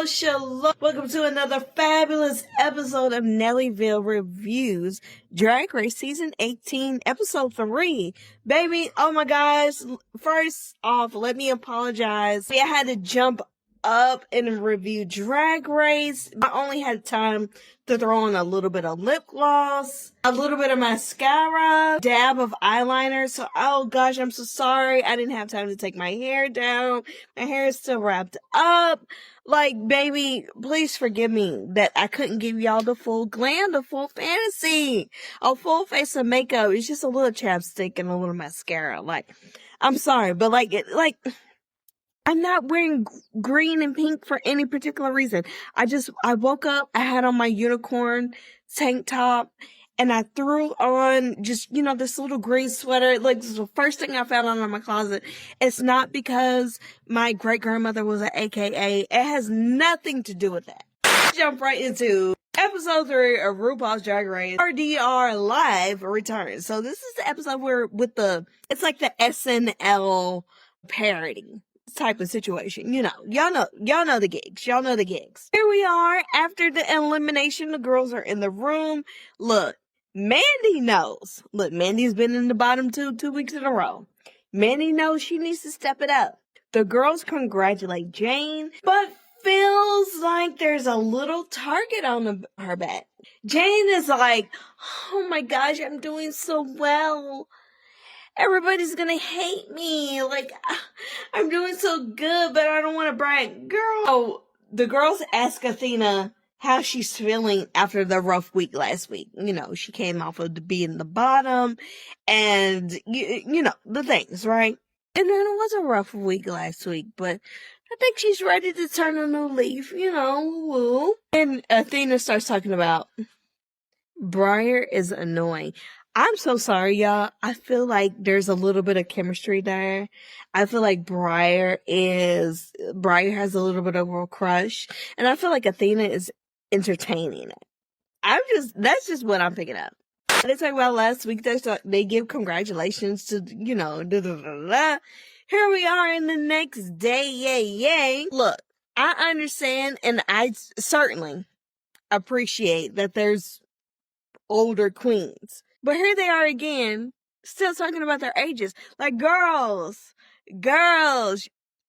Hello Shello. Welcome to another fabulous episode of Nellyville Reviews, Drag Race Season 18, Episode 3. Baby, oh my gosh. First off, let me apologize. I had to jump up and review Drag Race. I only had time to throw on a little bit of lip gloss, a little bit of mascara, dab of eyeliner. So, oh gosh, I'm so sorry. I didn't have time to take my hair down. My hair is still wrapped up. Like, baby, please forgive me that I couldn't give y'all the full glam, the full fantasy, a full face of makeup. It's just a little chapstick and a little mascara. Like, I'm sorry, but I'm not wearing green and pink for any particular reason. I woke up, I had on my unicorn tank top, and I threw on just, this little green sweater. Like, this is the first thing I found in my closet. It's not because my great-grandmother was an AKA. It has nothing to do with that. Let's jump right into Episode 3 of RuPaul's Drag Race RDR Live returns. So this is the episode where it's like the SNL parody type of situation. Y'all know the gigs. Y'all know the gigs. Here we are after the elimination. The girls are in the room. Look, Mandy knows. Look, Mandy's been in the bottom two weeks in a row. Mandy knows she needs to step it up. The girls congratulate Jane, but feels like there's a little target on her back. Jane is like, oh my gosh, I'm doing so well. Everybody's gonna hate me. Like, I'm doing so good, but I don't want to brag. Girl. Oh, the girls ask Athena how she's feeling after the rough week last week. She came off of being the bottom and, the things, right? And then it was a rough week last week, but I think she's ready to turn a new leaf, woo. And Athena starts talking about Briar is annoying. I'm so sorry, y'all. I feel like there's a little bit of chemistry there. I feel like Briar has a little bit of a crush. And I feel like Athena is entertaining it. That's just what I'm picking up. They talk about last week, they give congratulations to, Here we are in the next day, yay. Look, I understand and I certainly appreciate that there's older queens. But here they are again, still talking about their ages. Like, girls,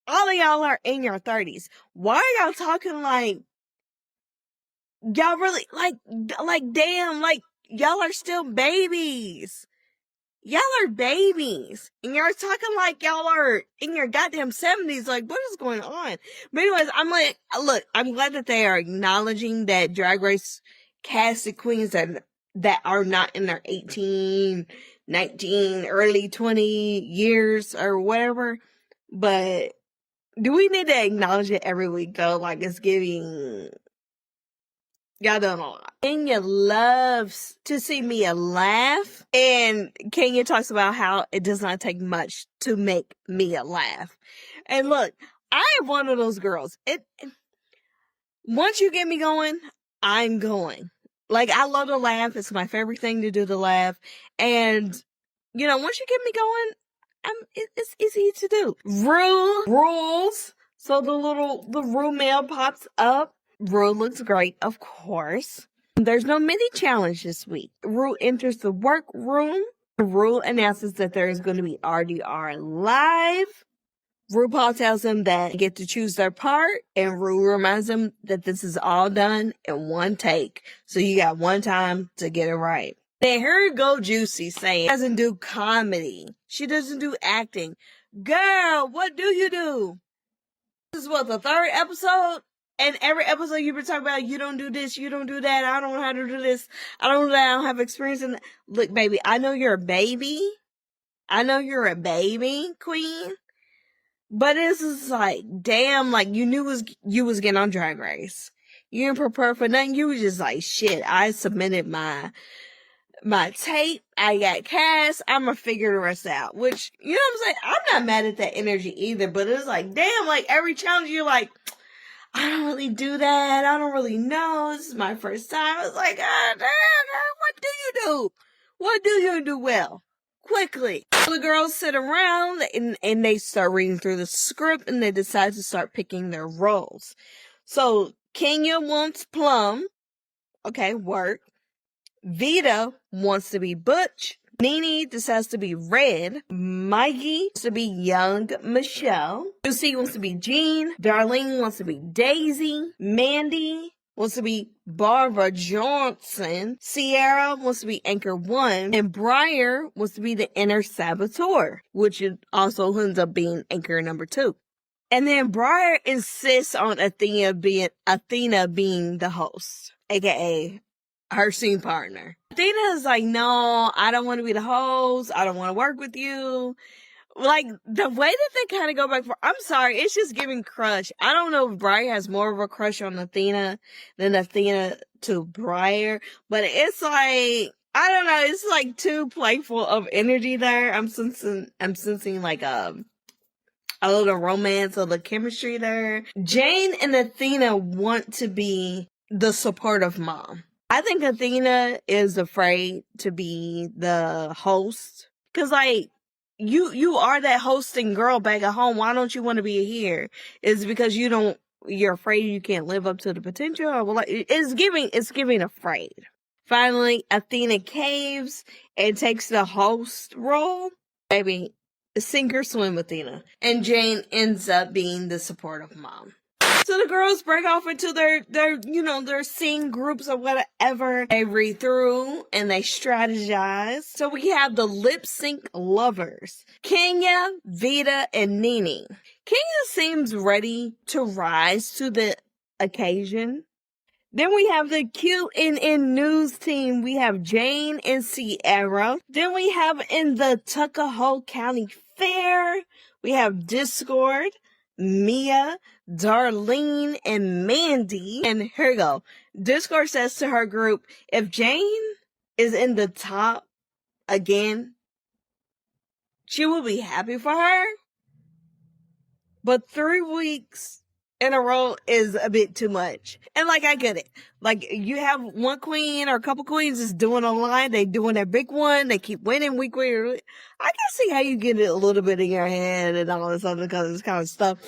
all of y'all are in your 30s. Why are y'all talking like, y'all really, damn, like, y'all are still babies. Y'all are babies. And you're talking like y'all are in your goddamn 70s. Like, what is going on? But anyways, I'm glad that they are acknowledging that Drag Race casted queens that are not in their 18, 19, early 20 years or whatever. But do we need to acknowledge it every week though? Like, it's giving, y'all done a lot. Kenya loves to see Mia laugh. And Kenya talks about how it does not take much to make Mia laugh. And look, I am one of those girls. Once you get me going, I'm going. Like, I love to laugh. It's my favorite thing to do, to laugh. And, once you get me going, it's easy to do. Rules. So the Rue mail pops up. Rue looks great, of course. There's no mini challenge this week. Rue enters the workroom. Rue announces that there is going to be RDR Live. RuPaul tells them that they get to choose their part, and Rue reminds them that this is all done in one take. So you got one time to get it right. Then here go Juicy saying she doesn't do comedy. She doesn't do acting. Girl, what do you do? This is the third episode? And every episode you've been talking about, you don't do this, you don't do that, I don't know how to do this, I don't know that, I don't have experience in that. Look, baby, I know you're a baby. I know you're a baby, queen. But it's just like, damn, like, you knew you was getting on Drag Race. You didn't prepare for nothing. You was just like, shit, I submitted my tape. I got cast. I'm gonna figure the rest out. Which, you know what I'm saying? I'm not mad at that energy either. But it's like, damn, like, every challenge you're like, I don't really do that. I don't really know. This is my first time. It's like, damn, what do you do? What do you do well? Quickly. The girls sit around and they start reading through the script and they decide to start picking their roles. So Kenya wants Plum. Okay, work. Vita wants to be Butch. Nene decides to be Red. Mikey wants to be Young Michelle. Lucy wants to be Jean. Darlene wants to be Daisy. Mandy wants to be Barbara Johnson. Sierra wants to be Anchor 1. And Briar wants to be the Inner Saboteur, which also ends up being Anchor number 2. And then Briar insists on Athena being the host, aka her scene partner. Athena is like, no, I don't want to be the host. I don't want to work with you. Like, the way that they kind of go back for, I'm sorry, it's just giving crush. I don't know if Briar has more of a crush on Athena than Athena to Briar, but it's like, I don't know, it's like too playful of energy there. I'm sensing like a little romance, a little chemistry there. Jane and Athena want to be the supportive mom. I think Athena is afraid to be the host. Cause like, you are that hosting girl back at home. Why don't you want to be here? Is it because you're afraid you can't live up to the potential? Or well, like, it's giving afraid. Finally, Athena caves and takes the host role. Baby, sink or swim, Athena. And Jane ends up being the supportive mom. So the girls break off into their scene groups or whatever. They read through and they strategize. So we have the lip sync lovers, Kenya, Vita, and Nene. Kenya seems ready to rise to the occasion. Then we have the cute and news team. We have Jane and Sierra. Then we have in the Tuckahoe County Fair, we have Discord, Mia, Darlene, and Mandy. And here we go. Discord says to her group, if Jane is in the top again, she will be happy for her. But 3 weeks in a row is a bit too much. And like, I get it. Like, you have one queen or a couple queens is doing a line. They doing their big one. They keep winning week. I can see how you get it a little bit in your head and all this other kind of stuff.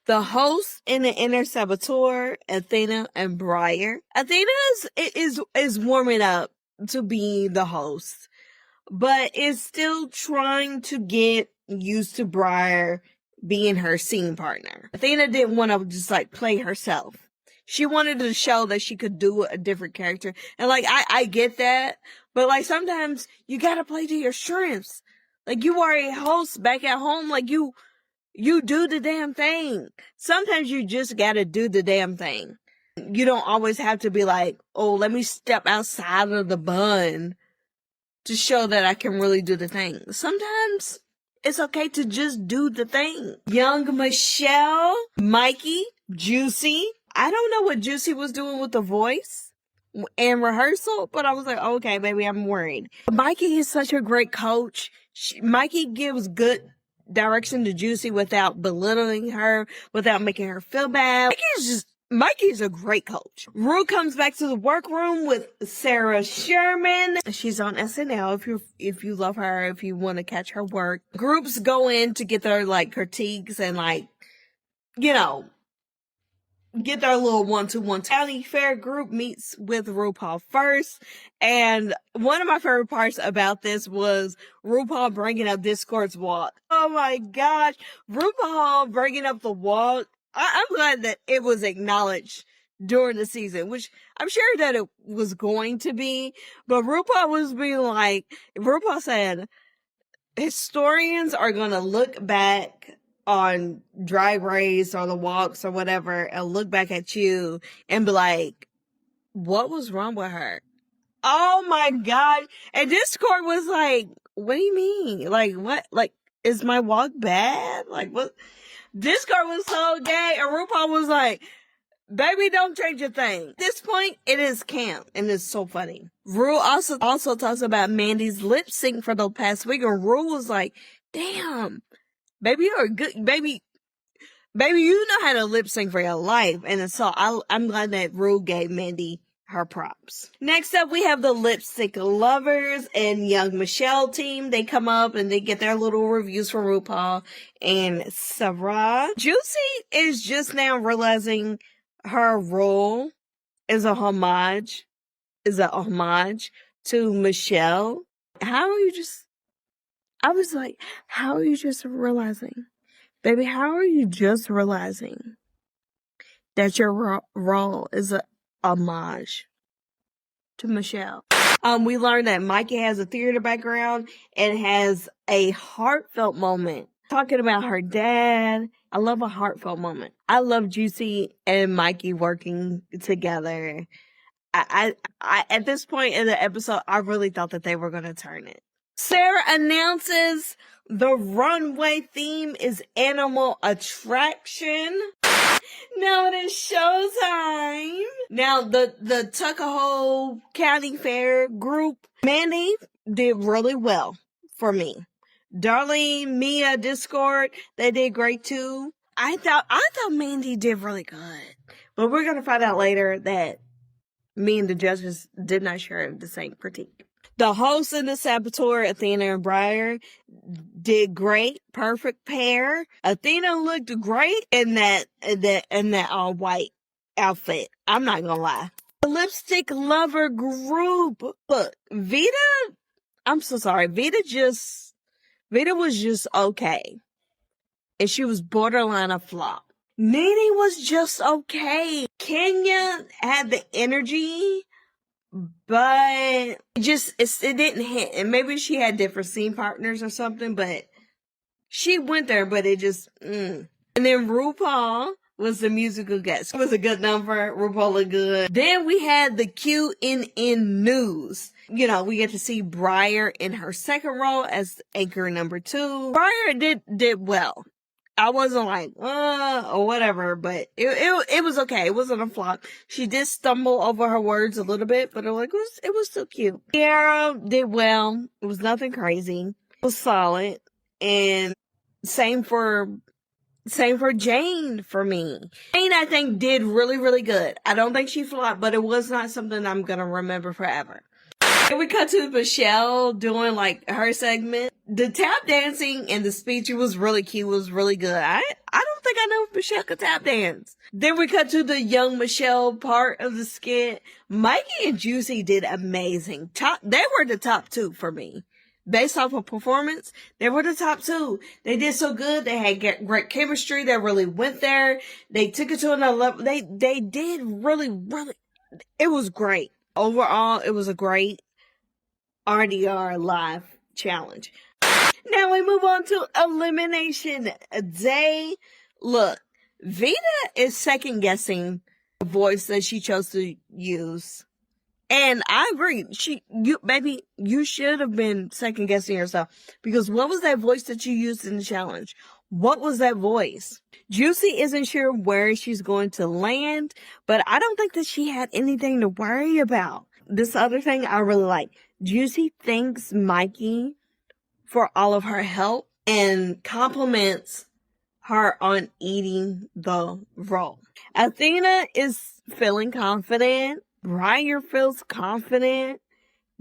The host and the Inner Saboteur, Athena and Briar. Athena is warming up to be the host, but is still trying to get used to Briar being her scene partner. Athena didn't want to just like play herself. She wanted to show that she could do a different character. And like, I get that, but like sometimes you gotta play to your strengths. Like, you are a host back at home. Like, you do the damn thing. Sometimes you just gotta do the damn thing. You don't always have to be like, oh, let me step outside of the bun to show that I can really do the thing. Sometimes it's okay to just do the thing. Young Michelle, Mikey, Juicy. I don't know what Juicy was doing with the voice and rehearsal, but I was like, okay, baby, I'm worried. Mikey is such a great coach. Mikey gives good direction to Juicy without belittling her, without making her feel bad. Mikey's a great coach. Rue comes back to the workroom with Sarah Sherman. She's on SNL if you love her, if you want to catch her work. Groups go in to get their like critiques and like, get their little 1-2-1. County Fair group meets with RuPaul first. And one of my favorite parts about this was RuPaul bringing up Discord's walk. Oh my gosh. RuPaul bringing up the walk. I'm glad that it was acknowledged during the season, which I'm sure that it was going to be. But RuPaul said, historians are going to look back on Drag Race or the walks or whatever and look back at you and be like, what was wrong with her? Oh my God. And Discord was like, what do you mean? Like, what? Like, is my walk bad? Like, what? Discord was so gay, and RuPaul was like, baby, don't change a thing. At this point, it is camp, and it's so funny. Rue also talks about Mandy's lip sync for the past week, and Rue was like, damn, baby, you're good, baby, you know how to lip sync for your life. And so I'm glad that Rue gave Mandy her props. Next up, we have the Lipstick Lovers and Young Michelle team. They come up and they get their little reviews from RuPaul and Sarah. Juicy is just now realizing her role is a homage to Michelle. How are you just, I was like, how are you just realizing? Baby, how are you just realizing that your role is a homage to Michelle? We learned that Mikey has a theater background and has a heartfelt moment talking about her dad. I love a heartfelt moment. I love Juicy and Mikey working together. I at this point in the episode, I really thought that they were going to turn it. Sarah announces the runway theme is animal attraction. Now it is showtime. Now the Tuckahoe County Fair group, Mandy did really well for me. Darlene, Mia, Discord, they did great too. I thought Mandy did really good. But we're gonna find out later that me and the judges did not share the same critique. The host and the saboteur, Athena and Briar, did great. Perfect pair. Athena looked great in that all white outfit. I'm not gonna lie. The lipstick lover group. Look, Vita, I'm so sorry. Vita was just okay. And she was borderline a flop. Nene was just okay. Kenya had the energy, but it didn't hit. And maybe she had different scene partners or something, but she went there, but it just, And then RuPaul was the musical guest. It was a good number. RuPaul looked good. Then we had the QNN News. You know, we get to see Briar in her second role as anchor number 2. Briar did well. I wasn't like, or whatever, but it was okay. It wasn't a flop. She did stumble over her words a little bit, but it was still cute. Kiara did well. It was nothing crazy. It was solid. And same for Jane for me. Jane, I think, did really, really good. I don't think she flopped, but it was not something I'm gonna remember forever. And we cut to Michelle doing like her segment. The tap dancing and the speech, it was really cute. It was really good. I don't think I know if Michelle could tap dance. Then we cut to the young Michelle part of the skit. Mikey and Juicy did amazing. They were the top 2 for me. Based off of performance, they were the top 2. They did so good. They had great chemistry. They really went there. They took it to another level. They did really, really, it was great. Overall, it was a great RDR live challenge. Now we move on to Elimination Day. Look, Vita is second guessing the voice that she chose to use. And I agree. You should have been second guessing yourself, because what was that voice that you used in the challenge? What was that voice? Juicy isn't sure where she's going to land, but I don't think that she had anything to worry about. This other thing I really like. Juicy thanks Mikey for all of her help and compliments her on eating the role. Athena is feeling confident. Briar feels confident.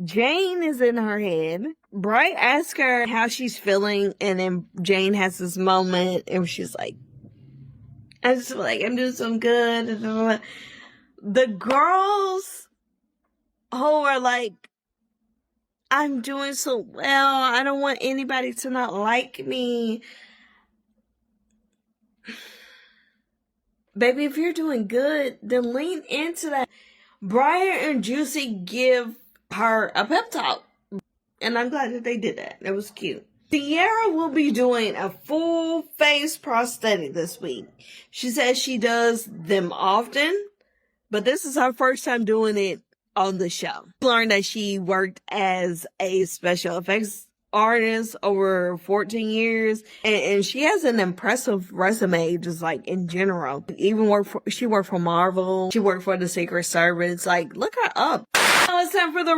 Jane is in her head. Bright asks her how she's feeling, and then Jane has this moment and she's like, I just feel like I'm doing some good. The girls who are like, I'm doing so well, I don't want anybody to not like me. Baby, if you're doing good, then lean into that. Briar and Juicy give her a pep talk, and I'm glad that they did that. It was cute. Sierra will be doing a full face prosthetic this week. She says she does them often, but this is her first time doing it on the show. Learned that she worked as a special effects artist over 14 years, and she has an impressive resume, just like in general. She worked for Marvel, she worked for the Secret Service. Like, look her up. Now it's time for the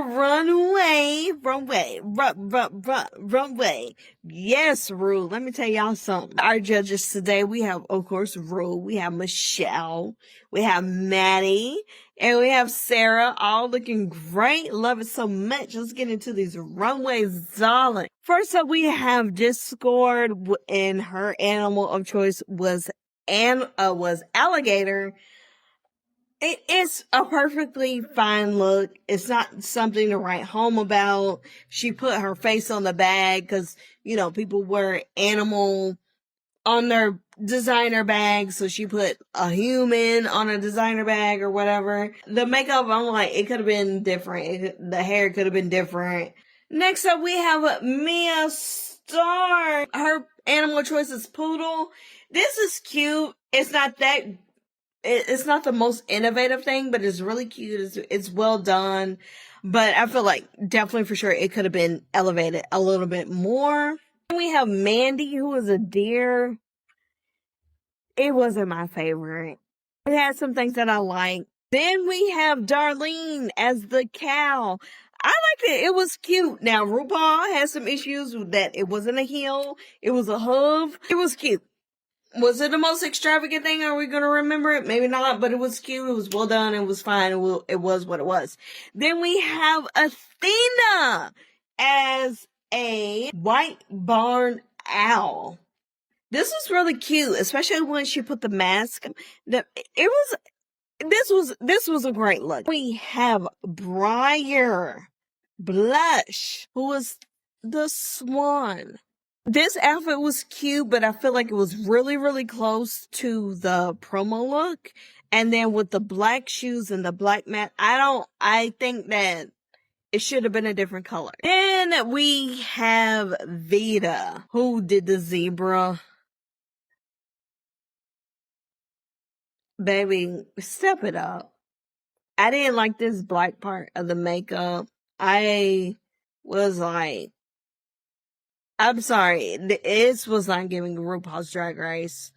runway. Yes, Rue, let me tell y'all something. Our judges today, we have, of course, Rue, we have Michelle, we have Maddie, and we have Sarah, all looking great. Love it so much. Let's get into these runways, darling. First up, we have Discord, and her animal of choice was alligator. It's a perfectly fine look. It's not something to write home about. She put her face on the bag because, people wear animal on their designer bag, so she put a human on a designer bag or whatever. The makeup, I'm like, it could have been different. The hair could have been different. Next up, we have Mia Starr. Her animal choice is poodle. This is cute. It's not the most innovative thing, but it's really cute. It's well done. But I feel like definitely for sure it could have been elevated a little bit more. We have Mandy, who is a deer. It wasn't my favorite. It had some things that I liked. Then we have Darlene as the cow. I liked it. It was cute. Now, RuPaul has some issues with that. It wasn't a heel. It was a hoof. It was cute. Was it the most extravagant thing? Are we going to remember it? Maybe not, but it was cute. It was well done. It was fine. It was what it was. Then we have Athena as a white barn owl. This was really cute, especially when she put the mask. This was a great look. We have Briar Blush, who was the swan. This outfit was cute, but I feel like it was really, really close to the promo look. And then with the black shoes and the black mat, I think that it should have been a different color. Then we have Vita, who did the zebra. Baby, step it up. I didn't like this black part of the makeup. I was like, I'm sorry. This was not giving RuPaul's Drag Race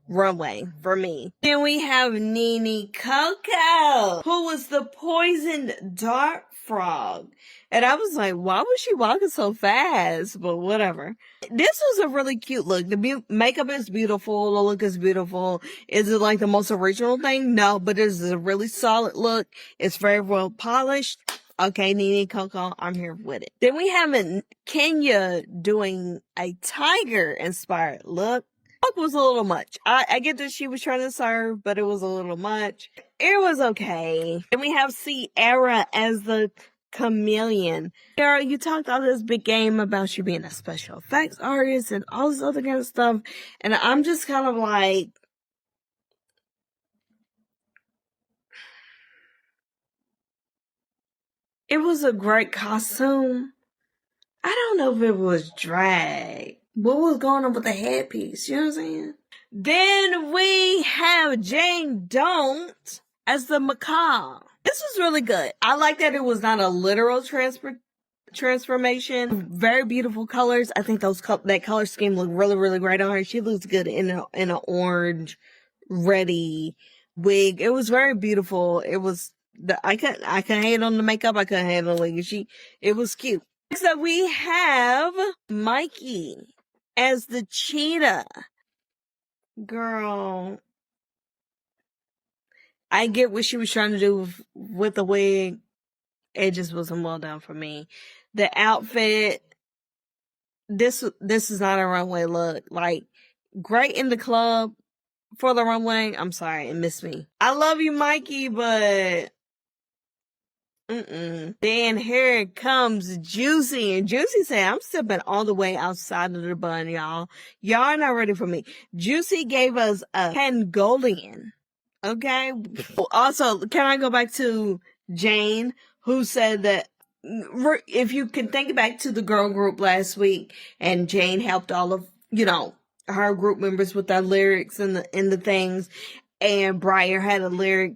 runway for me. Then we have Nene Coco, who was the poisoned dart frog. And I was like, why was she walking so fast? But whatever. This was a really cute look. The makeup is beautiful. The look is beautiful. Is it like the most original thing? No, but it's a really solid look. It's very well polished. Okay, Nene Coco, I'm here with it. Then we have Kenya doing a tiger-inspired look. Look was a little much. I get that she was trying to serve, but it was a little much. It was okay. Then we have Sierra as the chameleon. Sierra, you talked all this big game about you being a special effects artist and all this other kind of stuff. And I'm just kind of like, it was a great costume. I don't know if it was drag. What was going on with the headpiece? You know what I'm saying? Then we have Jane Don't as the macaw. This was really good. I like that it was not a literal transformation. Very beautiful colors. I think that color scheme looked really, really great on her. She looks good in an orange, ready wig. It was very beautiful. It was I couldn't hate on the makeup. I couldn't hate on the wig. It was cute. Next up, we have Mikey as the cheetah. Girl, I get what she was trying to do with the wig. It just wasn't well done for me. The outfit, this is not a runway look. Like, great in the club for the runway. I'm sorry, it missed me. I love you, Mikey, but Then here comes Juicy, and Juicy said, I'm stepping all the way outside of the bun, y'all. Y'all are not ready for me. Juicy gave us a Pangolian. Okay? Also, can I go back to Jane, who said that if you can think back to the girl group last week, and Jane helped all of, her group members with their lyrics and the things, and Briar had a lyric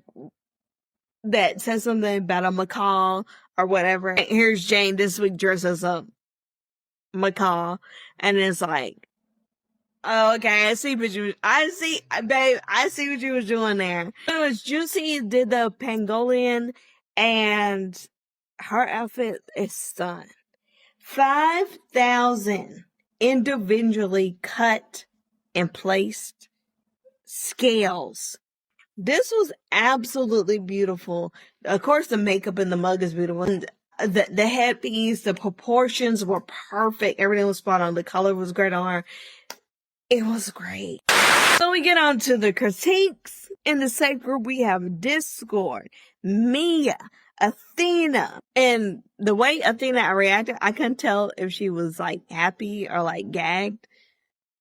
that says something about a macaw or whatever. And here's Jane this week dressed as a macaw, and it's like, oh, okay, I see what you was doing there. It was Juicy did the Pangolian, and her outfit is stunning. 5,000 individually cut and placed scales. This was absolutely beautiful. Of course, the makeup and the mug is beautiful. And the headpiece, the proportions were perfect. Everything was spot on. The color was great on her. It was great. So we get on to the critiques. In the safe group, we have Discord, Mia, Athena. And the way Athena reacted, I couldn't tell if she was like happy or like gagged.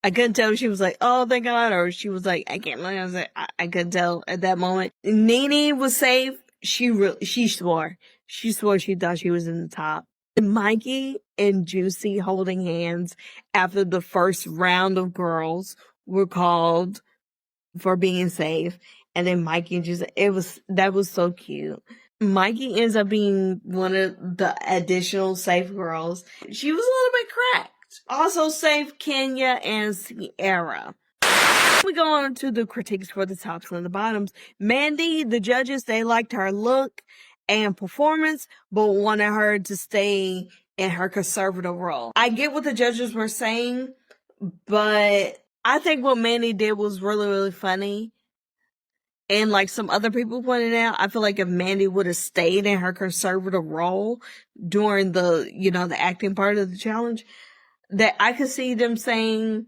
I couldn't tell if she was like, oh, thank God, or she was like, I can't believe it. I couldn't tell at that moment. Nene was safe. She swore. She swore she thought she was in the top. Mikey and Juicy holding hands after the first round of girls were called for being safe. And then Mikey and Juicy, that was so cute. Mikey ends up being one of the additional safe girls. She was a little bit cracked. Also safe, Kenya and Sierra. We go on to the critiques for the tops and the bottoms. Mandy, the judges, they liked her look and performance, but wanted her to stay in her conservative role. I get what the judges were saying, but I think what Mandy did was really, really funny. And like some other people pointed out, I feel like if Mandy would have stayed in her conservative role during the, the acting part of the challenge, that I could see them saying,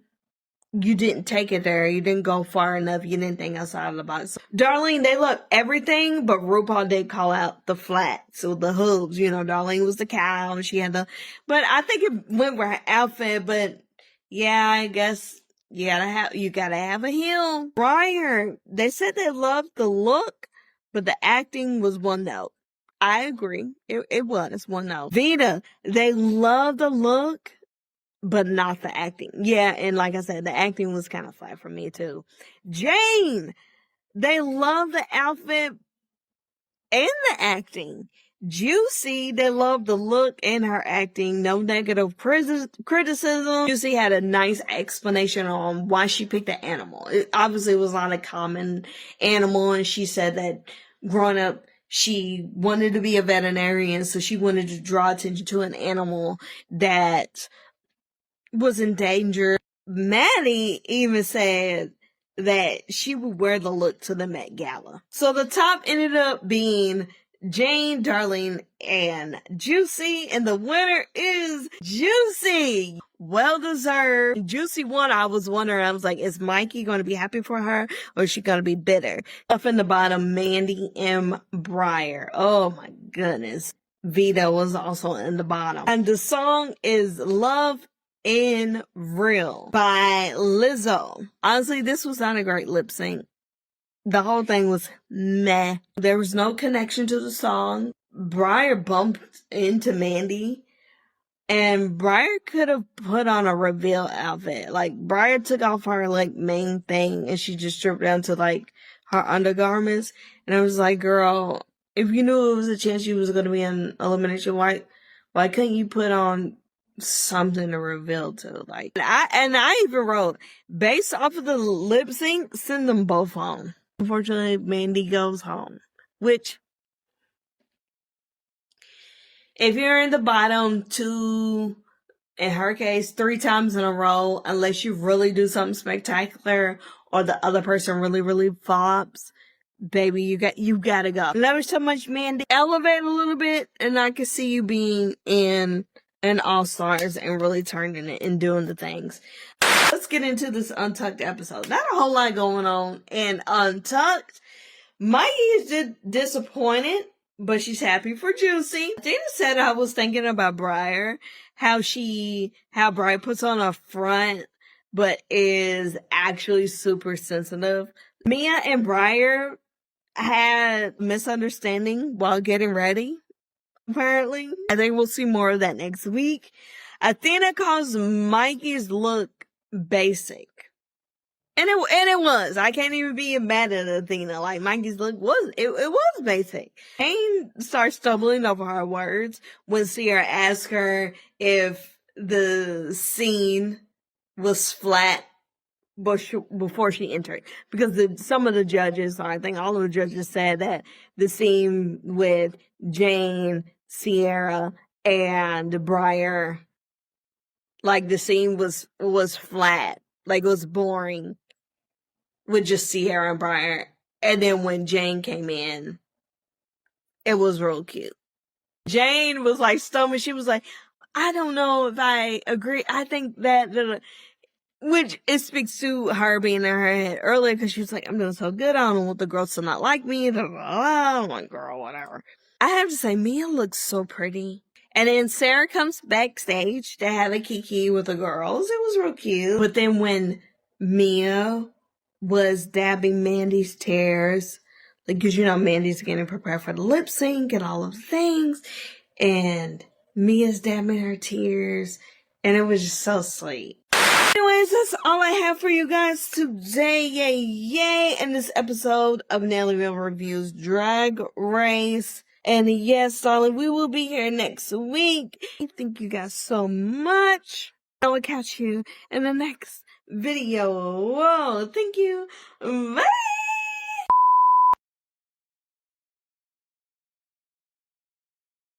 you didn't take it there. You didn't go far enough. You didn't think outside of the box. Darlene, they loved everything, but RuPaul did call out the flats or the hooves. Darlene was the cow and she had but I think it went with her outfit, but yeah, I guess you gotta have a heel. Briar, they said they loved the look, but the acting was one note. I agree. It was one note. Vita, they loved the look, but not the acting. Yeah, and like I said, the acting was kind of flat for me too. Jane, they love the outfit and the acting. Juicy, they love the look and her acting. No negative criticism. Juicy had a nice explanation on why she picked the animal. It obviously was not a common animal, and she said that growing up, she wanted to be a veterinarian, so she wanted to draw attention to an animal that was in danger. Maddie even said that she would wear the look to the Met Gala. So the top ended up being Jane, Darlene, and Juicy, and the winner is Juicy. Well deserved. Juicy won. I was wondering, I was like, is Mikey going to be happy for her, or is she going to be bitter? Up in the bottom, Mandy and Briar. Oh my goodness. Vita was also in the bottom. And the song is Love in Real by Lizzo. Honestly, this was not a great lip sync. The whole thing was meh. There was no connection to the song. Briar bumped into Mandy, and Briar could have put on a reveal outfit. Like, Briar took off her main thing, and she just stripped down to her undergarments. And I was like, girl, if you knew it was a chance you was going to be in elimination, why couldn't you put on something to reveal to? I even wrote, based off of the lip sync, send them both home. Unfortunately, Mandy goes home, which, if you're in the bottom 2, in her case, 3 times in a row, unless you really do something spectacular or the other person really, really flops, baby, you gotta go. Love you so much, Mandy. Elevate a little bit, and I can see you being in an All-Stars and really turning it and doing the things. Let's get into this Untucked episode. Not a whole lot going on in Untucked. Mikey is disappointed, but she's happy for Juicy. Dana said, I was thinking about Briar, how Briar puts on a front, but is actually super sensitive. Mia and Briar had misunderstanding while getting ready, apparently. I think we'll see more of that next week. Athena calls Mikey's look basic. And it was. I can't even be mad at Athena. Mikey's look was basic. Jane starts stumbling over her words when Sierra asks her if the scene was flat before she entered. Because some of the judges, or I think all of the judges, said that the scene with Jane, Sierra, and Briar, the scene was flat. It was boring with just Sierra and Briar. And then when Jane came in, it was real cute. Jane was stumbling. She was like, I don't know if I agree. I think that Which it speaks to her being in her head earlier because she was like, I'm doing so good. I don't want the girls to not like me. Blah, blah, blah. I'm like, girl, whatever. I have to say, Mia looks so pretty. And then Sarah comes backstage to have a kiki with the girls. It was real cute. But then when Mia was dabbing Mandy's tears, because Mandy's getting prepared for the lip sync and all of the things, and Mia's dabbing her tears, and it was just so sweet. Anyways, that's all I have for you guys today. Yay, in this episode of Nellyville Reviews Drag Race. And yes, darling, we will be here next week. Thank you guys so much. I will catch you in the next video. Whoa, thank you. Bye.